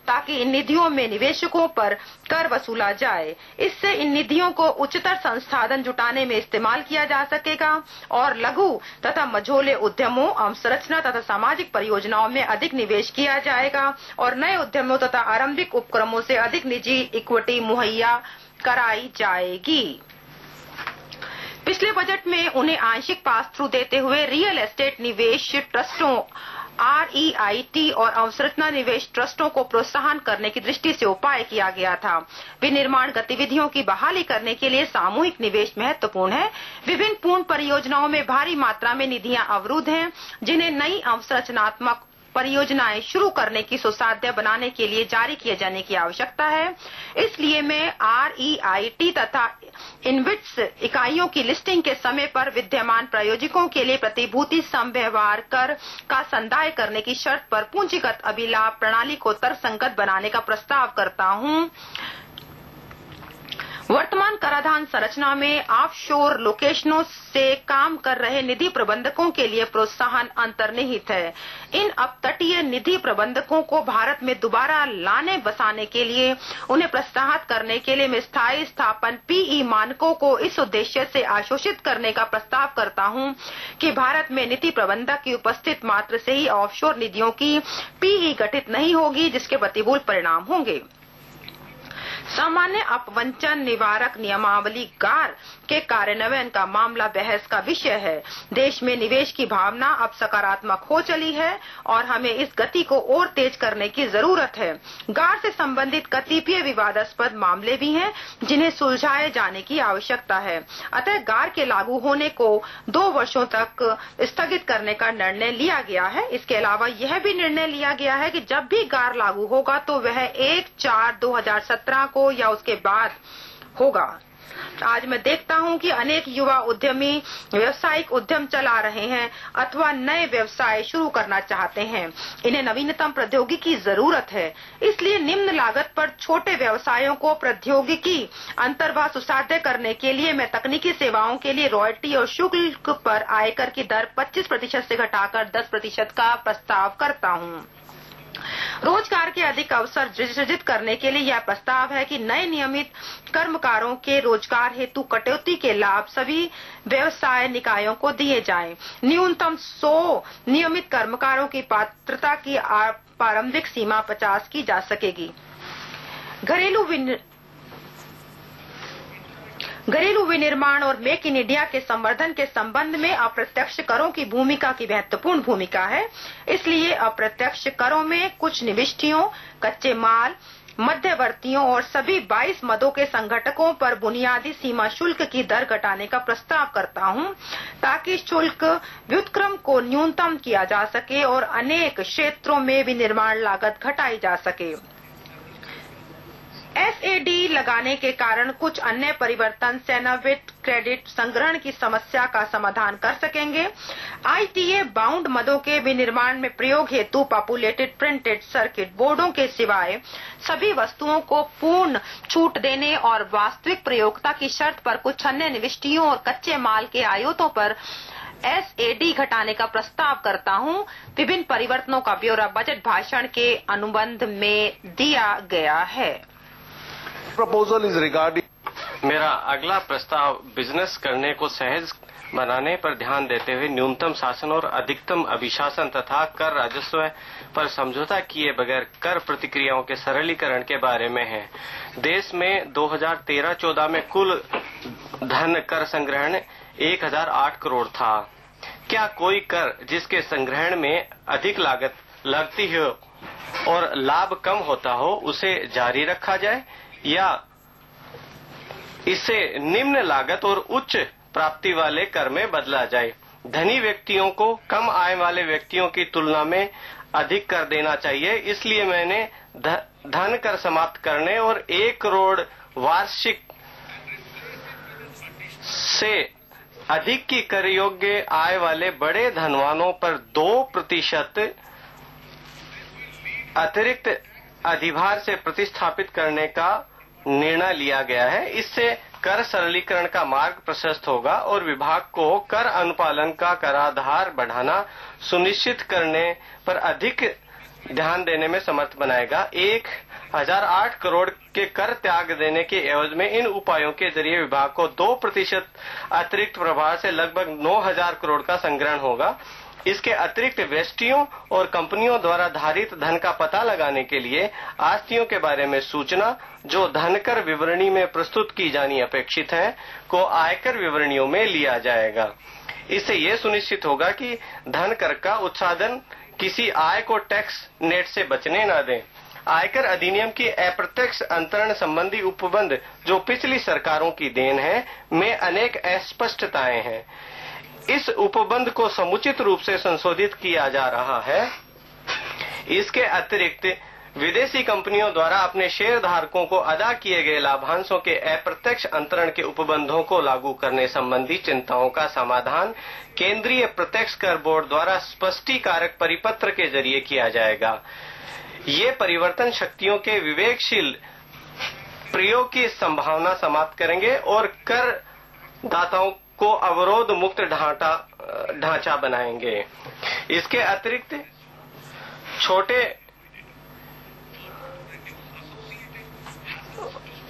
ताकि इन निधियों में निवेशकों पर कर वसूला जाए। इससे इन निधियों को उच्चतर संसाधन जुटाने में इस्तेमाल किया जा सकेगा और लघु तथा मझोले उद्यमों, अवसंरचना तथा सामाजिक परियोजनाओं में अधिक निवेश किया जाएगा और नए उद्यमों तथा आरंभिक उपक्रमों से अधिक निजी इक्विटी मुहैया कराई जाएगी। पिछले बजट में उन्हें आंशिक पास थ्रू देते हुए रियल एस्टेट निवेश ट्रस्टों REIT और अवसंरचना निवेश ट्रस्टों को प्रोत्साहन करने की दृष्टि से उपाय किया गया था। विनिर्माण गतिविधियों की बहाली करने के लिए सामूहिक निवेश महत्वपूर्ण है। विभिन्न पूर्ण परियोजनाओं में भारी मात्रा में निधियां अवरुद्ध हैं, जिन्हें नई अवसंरचनात्मक परियोजनाएं शुरू करने की सुसाध्य बनाने के लिए जारी किए जाने की आवश्यकता है। इसलिए मैं REIT तथा इन्विट्स इकाइयों की लिस्टिंग के समय पर विद्यमान प्रायोजकों के लिए प्रतिभूति समव्यवहार कर का संदाय करने की शर्त पर पूंजीगत अभिलाभ प्रणाली को तर्कसंगत बनाने का प्रस्ताव करता हूं। वर्तमान कराधान संरचना में ऑफशोर लोकेशनों से काम कर रहे निधि प्रबंधकों के लिए प्रोत्साहन अंतर्निहित है। इन अपतटीय निधि प्रबंधकों को भारत में दोबारा लाने बसाने के लिए उन्हें प्रोत्साहित करने के लिए मैं स्थायी स्थापन PE मानकों को इस उद्देश्य से आशोषित करने का प्रस्ताव करता हूं कि भारत में नीति प्रबंधक की उपस्थित मात्र से ही ऑफशोर निधियों की PE गठित नहीं होगी, जिसके प्रतिकूल परिणाम होंगे। सामान्य अपवंचन निवारक नियमावली गार के कार्यान्वयन का मामला बहस का विषय है। देश में निवेश की भावना अब सकारात्मक हो चली है और हमें इस गति को और तेज करने की जरूरत है। गार से संबंधित कतिपय विवादास्पद मामले भी हैं, जिन्हें सुलझाए जाने की आवश्यकता है। अतः गार के लागू होने को 2 वर्षों तक स्थगित करने का निर्णय लिया गया है। इसके अलावा यह भी निर्णय लिया गया है कि जब भी गार लागू होगा तो वह 1/4/2017 को या उसके बाद होगा। आज मैं देखता हूं कि अनेक युवा उद्यमी व्यवसायिक उद्यम चला रहे हैं अथवा नए व्यवसाय शुरू करना चाहते हैं। इन्हें नवीनतम प्रौद्योगिकी की जरूरत है। इसलिए निम्न लागत पर छोटे व्यवसायों को प्रौद्योगिकी अंतर्भाग सुसाध्य करने के लिए मैं तकनीकी सेवाओं के लिए रॉयल्टी और शुल्क पर आयकर की दर 25% से घटाकर 10% का प्रस्ताव करता हूं। रोजगार के अधिक अवसर सृजित करने के लिए यह प्रस्ताव है कि नए नियमित कर्मकारों के रोजगार हेतु कटौती के लाभ सभी व्यवसाय निकायों को दिए जाएं। न्यूनतम 100 नियमित कर्मकारों की पात्रता की प्रारंभिक सीमा 50 की जा सकेगी। घरेलू विनिर्माण और मेक इन इंडिया के संवर्धन के संबंध में अप्रत्यक्ष करों की भूमिका की महत्वपूर्ण भूमिका है। इसलिए अप्रत्यक्ष करों में कुछ निविष्टियों, कच्चे माल, मध्यवर्तियों और सभी 22 मदों के संघटकों पर बुनियादी सीमा शुल्क की दर घटाने का प्रस्ताव करता हूं, ताकि शुल्क व्युत्क्रम को न्यूनतम किया जा सके और अनेक क्षेत्रों में विनिर्माण लागत घटाई जा सके। SAD लगाने के कारण कुछ अन्य परिवर्तन सेनाविट क्रेडिट संग्रहण की समस्या का समाधान कर सकेंगे। ITA बाउंड मदों के विनिर्माण में प्रयोग हेतु पॉपुलेटेड प्रिंटेड सर्किट बोर्डों के सिवाय सभी वस्तुओं को पूर्ण छूट देने और वास्तविक प्रयोगता की शर्त पर कुछ अन्य निविष्टियों और कच्चे माल के आयातों पर SAD घटाने का प्रस्ताव करता हूं। विभिन्न परिवर्तनों का ब्यौरा बजट भाषण के अनुबंध में दिया गया है। प्रपोजल इज रिगार्डिंग मेरा अगला प्रस्ताव बिजनेस करने को सहज बनाने पर ध्यान देते हुए न्यूनतम शासन और अधिकतम अभिशासन तथा कर राजस्व पर समझौता किए बगैर कर प्रतिक्रियाओं के सरलीकरण के बारे में है। देश में 2013-14 में कुल धन कर संग्रहण 1008 करोड़ था। क्या कोई कर जिसके संग्रहण में अधिक लागत लगती हो और लाभ कम होता हो उसे जारी रखा जाए या इसे निम्न लागत और उच्च प्राप्ति वाले कर में बदला जाए? धनी व्यक्तियों को कम आय वाले व्यक्तियों की तुलना में अधिक कर देना चाहिए। इसलिए मैंने धन कर समाप्त करने और 1 करोड़ वार्षिक से अधिक की कर योग्य आय वाले बड़े धनवानों पर 2% अतिरिक्त अधिभार से प्रतिस्थापित करने का निर्णय लिया गया है। इससे कर सरलीकरण का मार्ग प्रशस्त होगा और विभाग को कर अनुपालन का कराधार बढ़ाना सुनिश्चित करने पर अधिक ध्यान देने में समर्थ बनाएगा। 1008 करोड़ के कर त्याग देने के एवज में इन उपायों के जरिए विभाग को 2% अतिरिक्त प्रभार से लगभग 9000 करोड़ का संग्रहण होगा। इसके अतिरिक्त व्यष्टियों और कंपनियों द्वारा धारित धन का पता लगाने के लिए आस्तियों के बारे में सूचना जो धनकर विवरणी में प्रस्तुत की जानी अपेक्षित है को आयकर विवरणियों में लिया जाएगा। इससे ये सुनिश्चित होगा कि धन कर का उत्साधन किसी आय को टैक्स नेट से बचने न दें। आयकर अधिनियम की अप्रत्यक्ष अंतरण संबंधी उपबंध जो पिछली सरकारों की देन है में अनेक अस्पष्टताएं हैं। इस उपबंध को समुचित रूप से संशोधित किया जा रहा है। इसके अतिरिक्त विदेशी कंपनियों द्वारा अपने शेयर धारकों को अदा किए गए लाभांशों के अप्रत्यक्ष अंतरण के उपबंधों को लागू करने संबंधी चिंताओं का समाधान केंद्रीय प्रत्यक्ष कर बोर्ड द्वारा स्पष्टीकारक परिपत्र के जरिए किया जाएगा। ये परिवर्तन शक्तियों के विवेकशील प्रयोग की संभावना समाप्त करेंगे और कर दाताओं को अवरोध मुक्त ढांचा बनाएंगे। इसके अतिरिक्त छोटे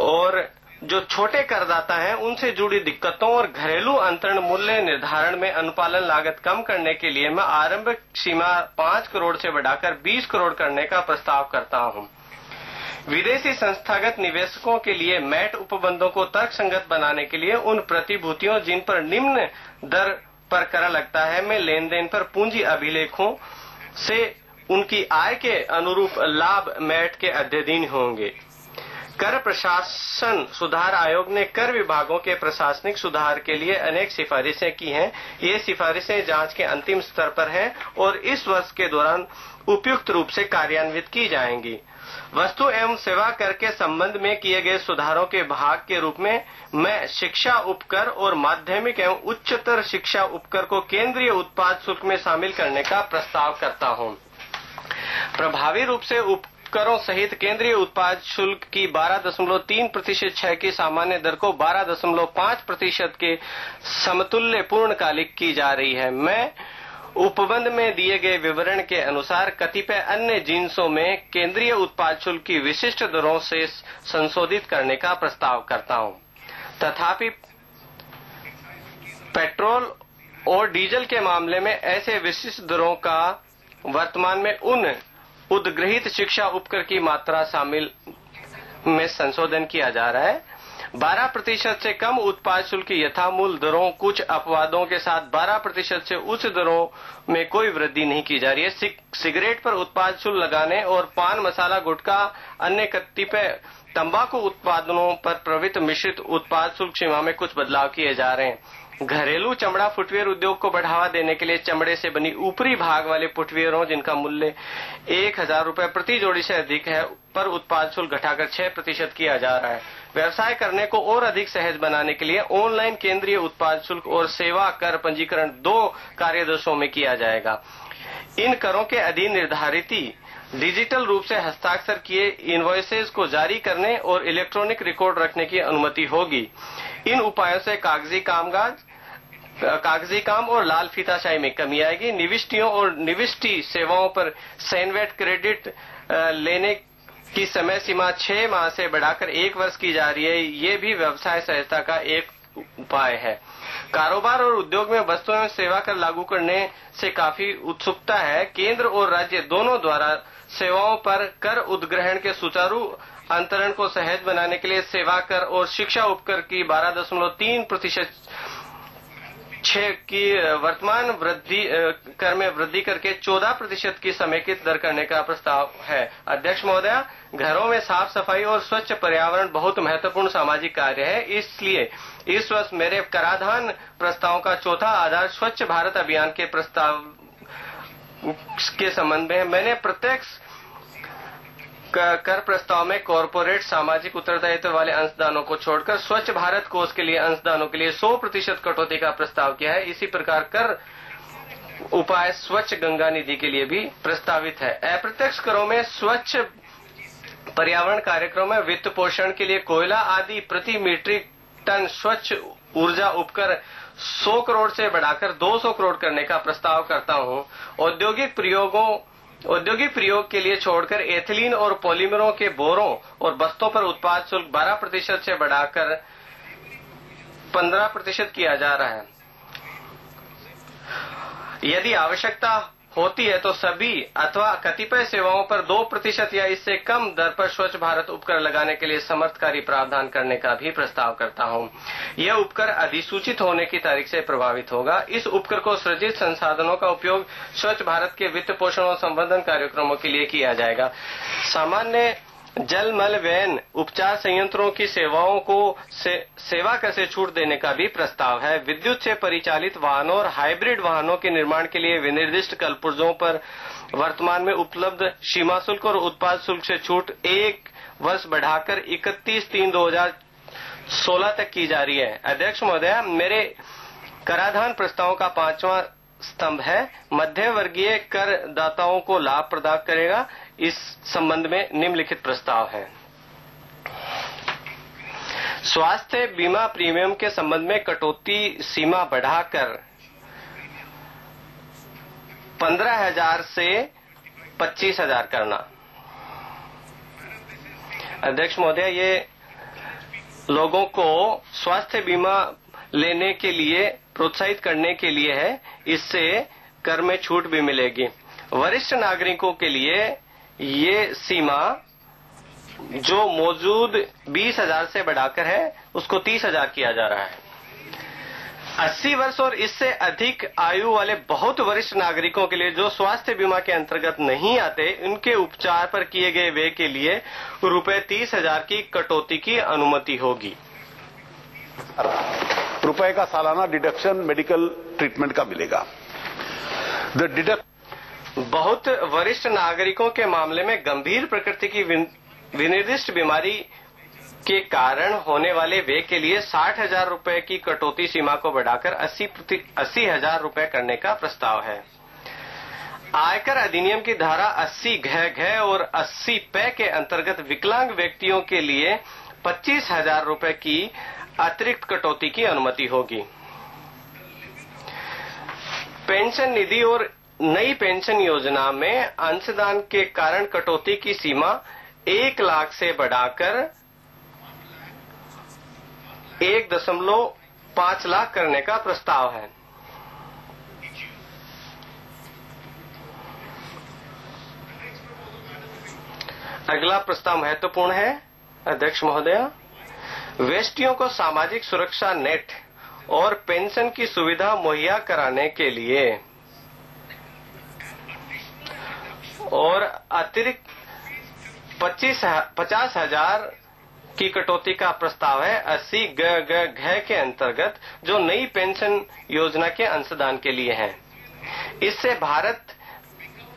और जो छोटे करदाता हैं उनसे जुड़ी दिक्कतों और घरेलू अंतरण मूल्य निर्धारण में अनुपालन लागत कम करने के लिए मैं आरंभिक सीमा 5 करोड़ से बढ़ाकर 20 करोड़ करने का प्रस्ताव करता हूं। विदेशी संस्थागत निवेशकों के लिए मैट उपबंधों को तर्कसंगत बनाने के लिए उन प्रतिभूतियों जिन पर निम्न दर पर कर लगता है में लेन देन पर पूंजी अभिलेखों से उनकी आय के अनुरूप लाभ मैट के अध्ययन होंगे। कर प्रशासन सुधार आयोग ने कर विभागों के प्रशासनिक सुधार के लिए अनेक सिफारिशें की हैं। ये सिफारिशें जांच के अंतिम स्तर पर हैं और इस वर्ष के दौरान उपयुक्त रूप से कार्यान्वित की जाएंगी। वस्तु एवं सेवा कर के संबंध में किए गए सुधारों के भाग के रूप में मैं शिक्षा उपकर और माध्यमिक एवं उच्चतर शिक्षा उपकर को केंद्रीय उत्पाद शुल्क में शामिल करने का प्रस्ताव करता हूं। प्रभावी रूप से उपकरों सहित केंद्रीय उत्पाद शुल्क की 12.3% क्षय की सामान्य दर को 12.5% के समतुल्य पूर्णकालिक की जा रही है। मैं उपबंध में दिए गए विवरण के अनुसार कतिपय अन्य जिन्सों में केंद्रीय उत्पाद शुल्क की विशिष्ट दरों से संशोधित करने का प्रस्ताव करता हूं। तथापि पेट्रोल और डीजल के मामले में ऐसे विशिष्ट दरों का वर्तमान में उन उद्गृहित शिक्षा उपकर की मात्रा शामिल में संशोधन किया जा रहा है। 12% से कम उत्पाद शुल्क की यथामूल दरों कुछ अपवादों के साथ 12% से उच्च दरों में कोई वृद्धि नहीं की जा रही है। सिगरेट पर उत्पाद शुल्क लगाने और पान मसाला गुटखा अन्य कतिपय तंबाकू उत्पादनों पर प्रवृत्त मिश्रित उत्पाद शुल्क सीमा में कुछ बदलाव किए जा रहे हैं। घरेलू चमड़ा फुटवियर उद्योग को बढ़ावा देने के लिए चमड़े से बनी ऊपरी भाग वाले फुटवियरों जिनका मूल्य 1000 रुपए प्रति जोड़ी से अधिक है पर उत्पाद शुल्क घटाकर 6% किया जा रहा है। व्यवसाय करने को और अधिक सहज बनाने के लिए ऑनलाइन केंद्रीय उत्पाद शुल्क और सेवा कर पंजीकरण 2 कार्यदिवसों में किया जाएगा। इन करों के अधीन निर्धारित डिजिटल रूप से हस्ताक्षर किए इनवॉइसेज को जारी करने और इलेक्ट्रॉनिक रिकॉर्ड रखने की अनुमति होगी। इन उपायों से कागजी काम और लाल फीताशाही में कमी आएगी। निविष्टियों और निविष्टि सेवाओं पर सैनवेट क्रेडिट लेने की समय सीमा 6 माह से बढ़ाकर 1 वर्ष की जा रही है। ये भी व्यवसाय सहजता का एक उपाय है। कारोबार और उद्योग में वस्तु एवं सेवा कर लागू करने से काफी उत्सुकता है। केंद्र और राज्य दोनों द्वारा सेवाओं पर कर उद्ग्रहण के सुचारू अंतरण को सहज बनाने के लिए सेवा कर और शिक्षा उपकर की 12.3% की वर्तमान वृद्धि कर में वृद्धि करके 14% की समेकित दर करने का प्रस्ताव है। अध्यक्ष महोदया, घरों में साफ सफाई और स्वच्छ पर्यावरण बहुत महत्वपूर्ण सामाजिक कार्य है। इसलिए इस वर्ष मेरे कराधान प्रस्तावों का चौथा आधार स्वच्छ भारत अभियान के प्रस्ताव के संबंध में मैंने प्रत्यक्ष कर प्रस्ताव में कॉर्पोरेट सामाजिक उत्तरदायित्व वाले अंशदानों को छोड़कर स्वच्छ भारत कोष के लिए अंशदानों के लिए 100% कटौती का प्रस्ताव किया है। इसी प्रकार कर उपाय स्वच्छ गंगा निधि के लिए भी प्रस्तावित है। अप्रत्यक्ष करों में स्वच्छ पर्यावरण कार्यक्रम में वित्त पोषण के लिए कोयला आदि प्रति मीट्रिक टन स्वच्छ ऊर्जा उपकर 100 करोड़ से बढ़ाकर 200 करोड़ करने का प्रस्ताव करता हूं। औद्योगिक प्रयोगों औद्योगिक प्रयोग के लिए छोड़कर एथिलीन और पॉलीमरों के बोरों और बस्तों पर उत्पाद शुल्क 12% से बढ़ाकर 15% किया जा रहा है। यदि आवश्यकता होती है तो सभी अथवा कतिपय सेवाओं पर 2% या इससे कम दर पर स्वच्छ भारत उपकर लगाने के लिए समर्थकारी प्रावधान करने का भी प्रस्ताव करता हूं। यह उपकर अधिसूचित होने की तारीख से प्रभावित होगा। इस उपकर को सृजित संसाधनों का उपयोग स्वच्छ भारत के वित्त पोषण और संवर्धन कार्यक्रमों के लिए किया जाएगा। सामान्य जल मल वैन उपचार संयंत्रों की सेवाओं को सेवा कर से छूट देने का भी प्रस्ताव है। विद्युत से परिचालित वाहनों और हाइब्रिड वाहनों के निर्माण के लिए विनिर्दिष्ट कलपुर्जों पर वर्तमान में उपलब्ध सीमा शुल्क और उत्पाद शुल्क से छूट 1 वर्ष बढ़ाकर 31/3/2016 तक की जा रही है। अध्यक्ष महोदय, मेरे कराधान प्रस्तावों का 5वां स्तंभ है मध्य वर्गीय करदाताओं को लाभ प्रदान करेगा। इस संबंध में निम्नलिखित प्रस्ताव है। स्वास्थ्य बीमा प्रीमियम के संबंध में कटौती सीमा बढ़ाकर 15,000 से 25,000 करना। अध्यक्ष महोदय, ये लोगों को स्वास्थ्य बीमा लेने के लिए प्रोत्साहित करने के लिए है। इससे कर में छूट भी मिलेगी। वरिष्ठ नागरिकों के लिए ये सीमा जो मौजूद 20,000 से बढ़ाकर है उसको 30,000 किया जा रहा है। 80 वर्ष और इससे अधिक आयु वाले बहुत वरिष्ठ नागरिकों के लिए जो स्वास्थ्य बीमा के अंतर्गत नहीं आते, उनके उपचार पर किए गए व्यय के लिए ₹30,000 की कटौती की अनुमति होगी। रुपए का सालाना डिडक्शन मेडिकल ट्रीटमेंट का मिलेगा। बहुत वरिष्ठ नागरिकों के मामले में गंभीर प्रकृति की विनिर्दिष्ट बीमारी के कारण होने वाले व्यय के लिए 60,000 रुपए की कटौती सीमा को बढ़ाकर 80,000 रुपए करने का प्रस्ताव है। आयकर अधिनियम की धारा 80 घ और 80 प के अंतर्गत विकलांग व्यक्तियों के लिए 25,000 रुपए की अतिरिक्त कटौती की अनुमति होगी। पेंशन निधि और नई पेंशन योजना में अंशदान के कारण कटौती की सीमा 1 लाख से बढ़ाकर 1.5 लाख करने का प्रस्ताव है। अगला प्रस्ताव महत्वपूर्ण है। अध्यक्ष महोदय, वेस्टियों को सामाजिक सुरक्षा नेट और पेंशन की सुविधा मुहैया कराने के लिए और अतिरिक्त 50,000 की कटौती का प्रस्ताव है 80 घ के अंतर्गत जो नई पेंशन योजना के अंशदान के लिए है। इससे भारत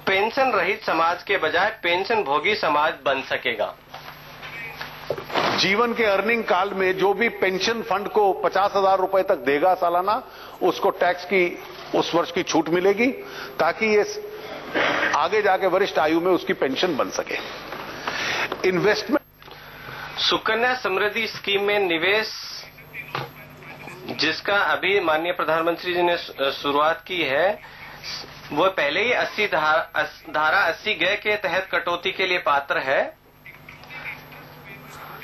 पेंशन रहित समाज के बजाय पेंशन भोगी समाज बन सकेगा। जीवन के अर्निंग काल में जो भी पेंशन फंड को 50,000 रुपए तक देगा सालाना, उसको टैक्स की उस वर्ष की छूट मिलेगी ताकि ये आगे जाके वरिष्ठ आयु में उसकी पेंशन बन सके। इन्वेस्टमेंट सुकन्या समृद्धि स्कीम में निवेश, जिसका अभी माननीय प्रधानमंत्री जी ने शुरुआत की है, वो पहले ही धारा 80 घ के तहत कटौती के लिए पात्र है।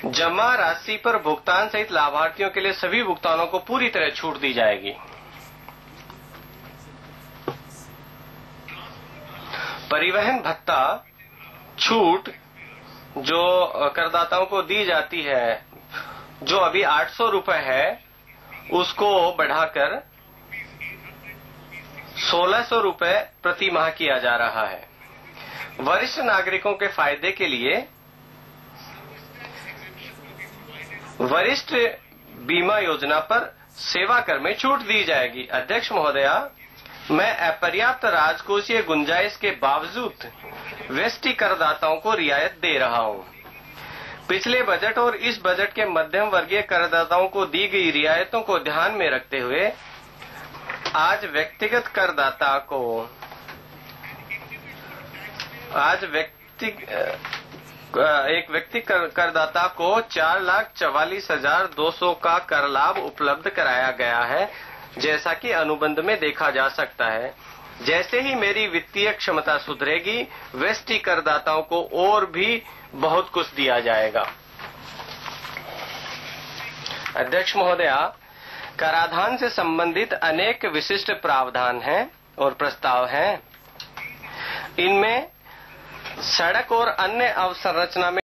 जमा राशि पर भुगतान सहित लाभार्थियों के लिए सभी भुगतानों को पूरी तरह छूट दी जाएगी। परिवहन भत्ता छूट जो करदाताओं को दी जाती है, जो अभी 800 रुपए है, उसको बढ़ाकर 1,600 रुपए प्रति माह किया जा रहा है। वरिष्ठ नागरिकों के फायदे के लिए वरिष्ठ बीमा योजना पर सेवा कर में छूट दी जाएगी। अध्यक्ष महोदया, मैं अपर्याप्त राजकोषीय गुंजाइश के बावजूद वेस्टी करदाताओं को रियायत दे रहा हूं। पिछले बजट और इस बजट के मध्यम वर्गीय करदाताओं को दी गई रियायतों को ध्यान में रखते हुए आज व्यक्तिगत करदाता को एक व्यक्ति करदाता को 4,44,200 का कर लाभ उपलब्ध कराया गया है, जैसा कि अनुबंध में देखा जा सकता है। जैसे ही मेरी वित्तीय क्षमता सुधरेगी, वेस्टी करदाताओं को और भी बहुत कुछ दिया जाएगा। अध्यक्ष महोदया, कराधान से संबंधित अनेक विशिष्ट प्रावधान हैं और प्रस्ताव हैं। इनमें सड़क और अन्य अवसंरचना में